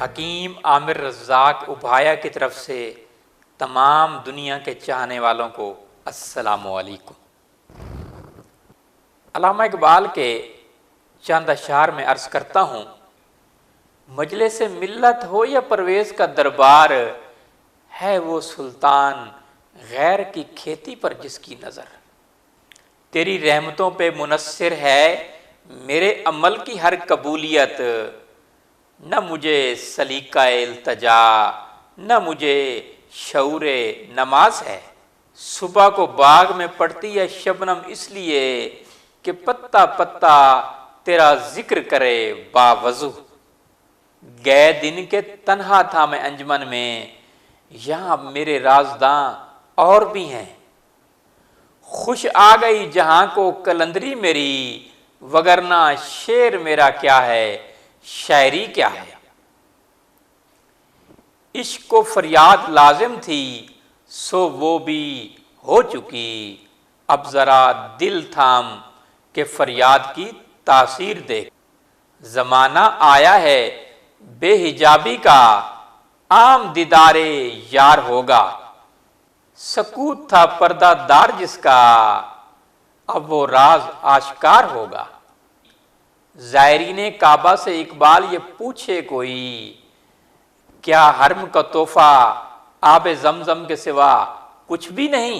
حکیم عامر رزاق ابھایا کی طرف سے تمام دنیا کے چاہنے والوں کو السلام علیکم۔ علامہ اقبال کے چند اشعار میں عرض کرتا ہوں، مجلس ملت ہو یا پرویز کا دربار، ہے وہ سلطان غیر کی کھیتی پر جس کی نظر۔ تیری رحمتوں پہ منحصر ہے میرے عمل کی ہر قبولیت، نہ مجھے سلیقہ التجا نہ مجھے شعور نماز ہے۔ صبح کو باغ میں پڑتی ہے شبنم اس لیے کہ پتا پتا تیرا ذکر کرے باوضو۔ گئے دن کے تنہا تھا میں انجمن میں، یہاں میرے رازداں اور بھی ہیں۔ خوش آ گئی جہاں کو کلندری میری، وگرنہ شعر میرا کیا ہے شاعری کیا ہے۔ عشق کو فریاد لازم تھی سو وہ بھی ہو چکی، اب ذرا دل تھام کہ فریاد کی تاثیر دیکھ۔ زمانہ آیا ہے بے حجابی کا، عام دیدار یار ہوگا۔ سکوت تھا پردہ دار جس کا، اب وہ راز آشکار ہوگا۔ زائرین کعبہ سے اقبال یہ پوچھے کوئی، کیا حرم کا تحفہ آب زمزم کے سوا کچھ بھی نہیں؟